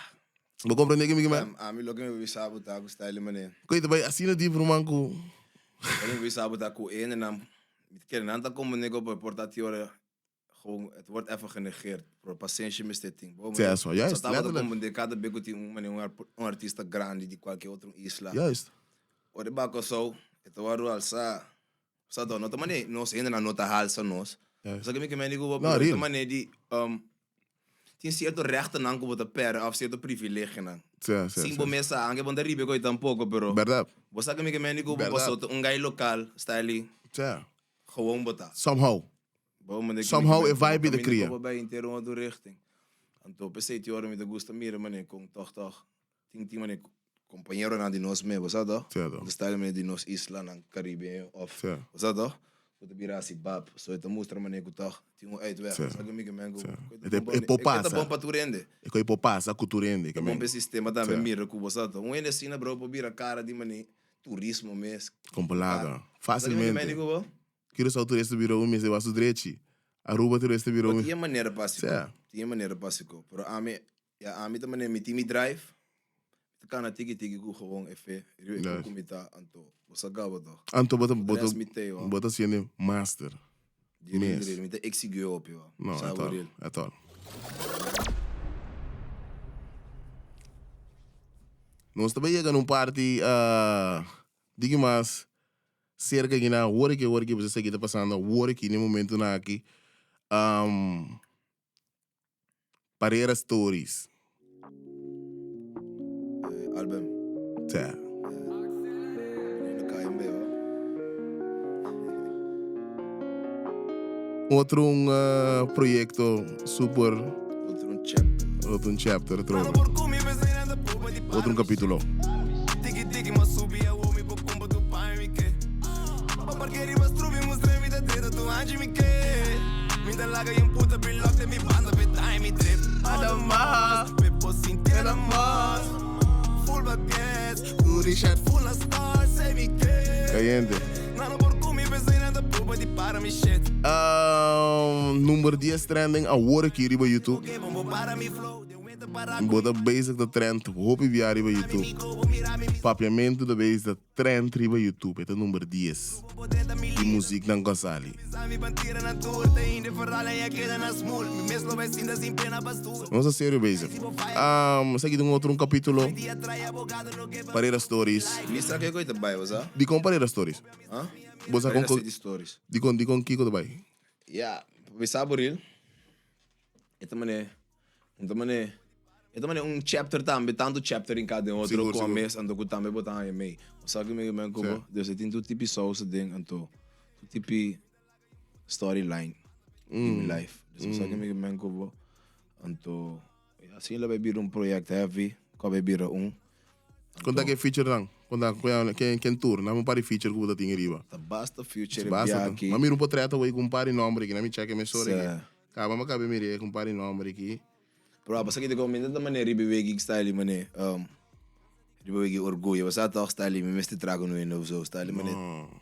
Mo comprende que me A mim lo que me visava tá com style mané. Ko ito bay asina di romang ko. Eu visava tá com en en met keer nanta como nego por portatiore. Gewoon het wordt even genegeerd. Pro paciência met dit ding. Ja, zo juist. Estava como de cada beco tem um artista grande de qualquer outro isla. Juist. O de baco so, het waro alsa. Sa do, nota mané, nós ainda na nota halsa nós. Só que me digo, nota mané di tem certo rechten não como te per, of certo privilégio não. Sim, bom mesa, anche bom daribe coi tampouco, pero. Verdade. Você que me digo, passou gai local, está ali. Ja. Gewoon botar. Somehow a vibe de cria. Bij inteiro outra richting. Então pensei que hora me te gusta mira mané com toch. Tem mané companheiro na de nós mesmo, sabe? Certo. Está ali de nós isla na Caribe of. Certo. Sabe? Puta virar assim, bap. Só então mostra mané que tá. Tinha um uitweg. Sim. Sabe que me Sim. é popasa. bom para tu rende. E coi popasa culturende. É bom para sistema também, Sim. mira com você. Um ainda assim, bro, para virar cara de mané. Turismo mesmo. Compilada. Sabe Facilmente. que me Quero só o turista virou um mês de vaso direito. Aruba turista virou tinha maneira para se Sim. Tinha maneira para se co. Pero a mim também me time drive. Kana tiki ku gewoon effe. Eu comita anto. Você acaba toch. Anto bota sendo master. Diril, me te exigueu op, joh. Não, é tal. Nós também chegamos num party, diga mais, cerca de na hora que você segue tá passando, hora que no momento na aqui, Carera Stories. Album. Tá. No KMB, Outro projeto super, outro chapter. outro capítulo. Caliente. Número 10 trending agora aqui riba YouTube. Bota basic da trend, hope via riba YouTube. Papiamentu-o.tv da trend riba YouTube, é o número 10. De música não gosali. Vamos a sério, basic. Aqui tem outro capítulo. Carera Stories. Mista que coisa vai, você? De com Carera Stories. Hã? Você com stories. de com Kiko vai. Yeah, we saboril. Esta mané chapter também, tanto chapter em cada outro começo, ando que também botar aí meio. Sabe que me como, Deus tem tudo tipo sauce dentro, então tipo storyline in life. Deus sabe que me como, então assim lá vai vir projeto heavy, que vai vir Quando é que feature não? Quando quem tour, não para feature que você tem riba. Tá basta future Basta. aqui. Mas mira portreto aí com pare nome aqui, na minha check me sorry. Sim. Acaba me cabe mire com pare nome aqui. Pero basta que comenta da maneira ribe style mané. Ribe orgulho, você tá style me meste trago no eno so style mané.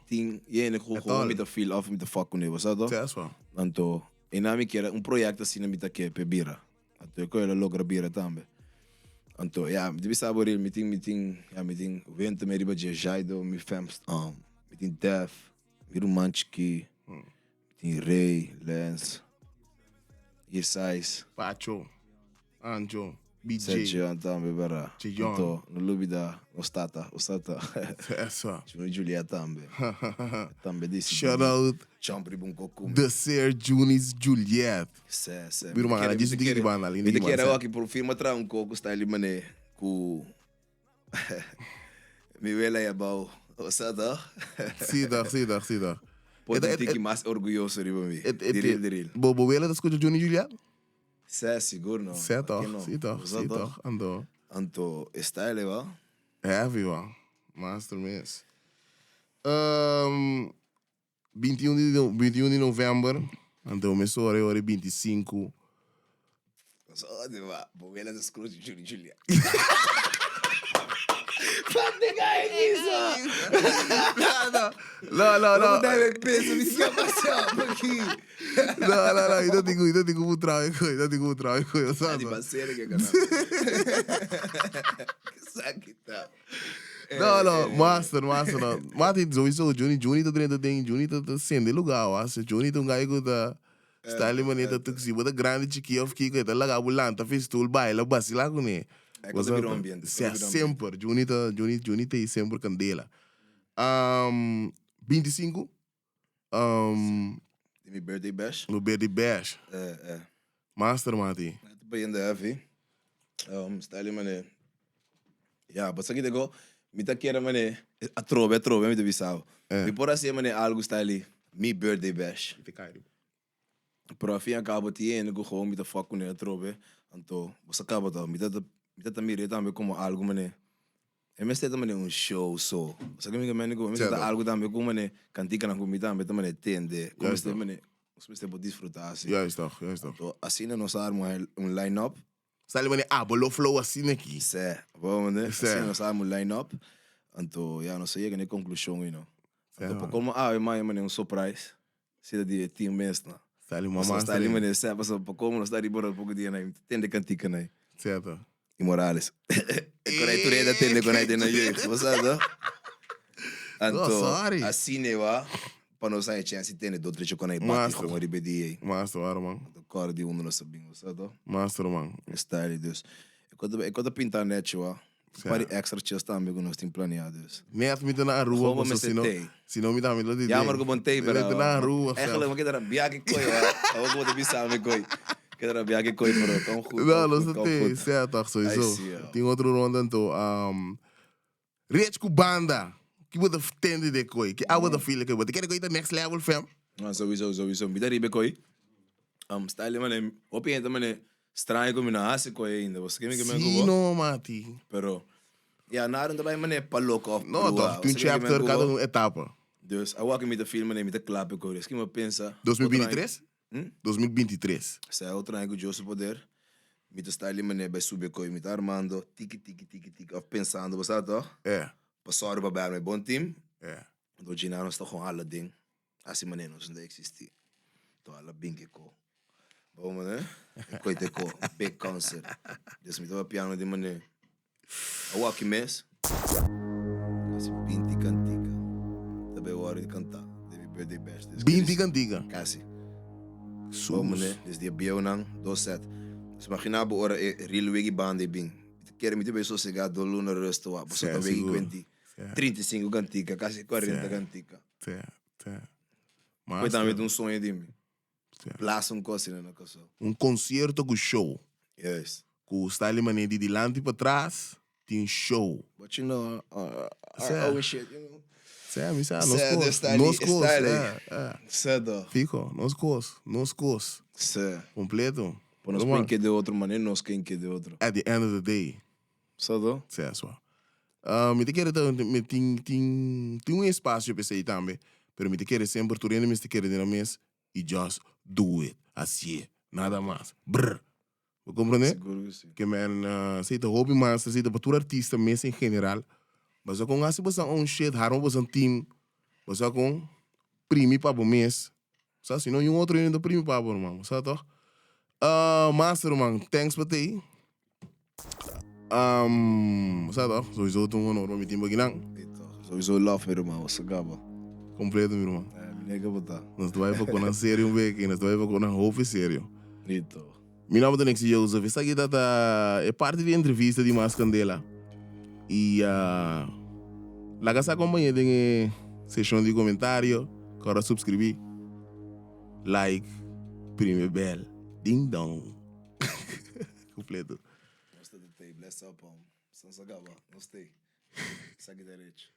Ting, e gewoon met de feel of met de fuck com você tá? That's why. Então, e na minha era projeto assim na minha que pe bira. Então eu ela logra bira também. Então, ja, deve saber meeting, vento me riba de jaido, me fams, meeting Def, me romantici, meeting Ray, Lance, Size, Pacho, Anjo, BJ. Sergio também bara. Tijon. Então, no lubida, ostata. That's why. Juno Julia também. Também disse. Shout out Champri bun coco. the Sir Junis Juliet. Sé. Biro mangana, disse que que bana ali. Me te quero aqui por firma tra um coco style mané ku me vela ya bau. Ostata. Sida. Pode ter que mais orgulhoso riba mi. Diril. Bobo vela das coisas Junis Juliet? Sé seguro não. Certo, ando. Anto style va. Heavy, man. Master Miss. 21 de novembro. Então, começou a hora 25. Só de va. Bovela das cruzes Julia. Não. Deve peso me escapa aqui. Não. Ainda digo um trabalho. De parceira que canal. Que saquita. Não, master. Mati, sowieso, Juni tá dentro tem, Juni tá sendo lugar, acho. Juni tá um gajo da style maneta tuxi, bota grande chiqui of kiko, tá lá bulanta, fez tool baila, basila com ele. É coisa virou ambiente. Sempre, Juni tá sempre Candela. 25 Mi birthday bash. no Birthday Bash. Master Mati. Tô bem heavy. Style mané. Ja, basta que dego, me tá queira mané. A trove, me te visau. E por assim mané algo style mi birthday bash. Pero afim acaba tiene go gewoon met de fuck com a trove. Então, você acaba tá, me tá mire também como algo mané. E me steeds também show so. Só que me steeds algo também como né cantica na comida também tende. Como steeds também você pode desfrutar assim. Juist toch. Então assim nós armamos line-up. Sali wanneer abolo flow assim aqui. Sim, vamos né. Assim nós armamos line-up. Então já não sei que é a conclusão, you know. Então como mas surprise. Se de team mesmo. Sali mamãe. Está ali mas é para como nós está ali por pouco dia né. Tende cantica né. Certo. E Morales. Quando tu reda tende quando aí na jeito, você sabe? Então, assim né va. Para nós aí chance tende do trecho quando aí bate com o RBD aí. Master, man. Do cor de nós sabemos, sabe? Master, man. Está ali Deus. Quando pintar net va. Para extra chance também que nós temos planeado. Net me na rua, mas se não me dá me de. Ja, maar ik ben thee, Net na rua. Eigenlijk moet je daar een biage kooi, hoor. Ook moet je bisa me kooi. Que era biage kooi voor het. Kom goed. Não, não tem, certo, sowieso. Tem outro ronda então. Rich com banda. Que você tende de coi. Que eu vou feel que você quer que next level fam. Ah, sowieso. Me daar kooi. Style man, opien man. Estranho como na hace kooi ainda. Você quer me Sim, não, mati. Pero ja, nadat daarbij meneer Palok of não, toch, tem chapter cada etapa. Dus, eu aqui me da filme nem me da clap kooi. Dus que me pensa. 2023? 2023. Se é outro ano que eu poder. Me está ali meneer bij subir kooi, me tá armando, tiki, of pensando, você sabe toch? É. Passar para bem, bom time. É. Do Gina nós está com alle ding. Assim meneer nós não existe. Então alle bem que ko. Bom meneer, kooi te ko, big concert. Dus me tá piano de meneer. Eu aqui mês. Assim 20 cantica. Também hora de cantar. Deve beber best. 20 cantiga. Casi. Bom meneer, desde dia bionan 27. Dus imagina bo ora real wegi bande bing. Quero me ter sossegado do luna resto a você também 20 35 cantica, quase 40 cantica. Certo. Foi também sonho de mim. Plaça coisa na casa. Concerto com show. Yes. Com o style mané de delante para trás, tem show. But you know, our shit, you know. Certo, isso é nos cos. Certo. Fico, nos cos. Certo. Completo. Para nós quem que de outro maneira, nós quem que de outro. At the end of the day. Certo? Certo. Me te quero tem um espaço para sair também, pero me te quero sempre tu me te quero de mês e just do it, assim, nada mais. Brr. Você compreende? Seguro que sim. Que man, sei te hobby master, sei te para artista mês em geral, mas com assim você on shit, harom você team, você com primi para o mês, sabe? Se não um outro ainda primi para o irmão, sabe toch? Master man, thanks for te. Sabe toch? Sowieso toen we nog met die beginnen. Sowieso love meu irmão, você gaba. Completo meu irmão. Nega botar. Nós vai para com sério um week, nós vai para com roupa sério. Então. Meu nome é Joseph, essa aqui é parte da entrevista de mais Candela. E lá que se acompanha de sessão de comentário, agora subscrever, like, prime bell, ding dong. Completo. Gostei de ter, bless up, Sansa Gaba, gostei. Segue direito.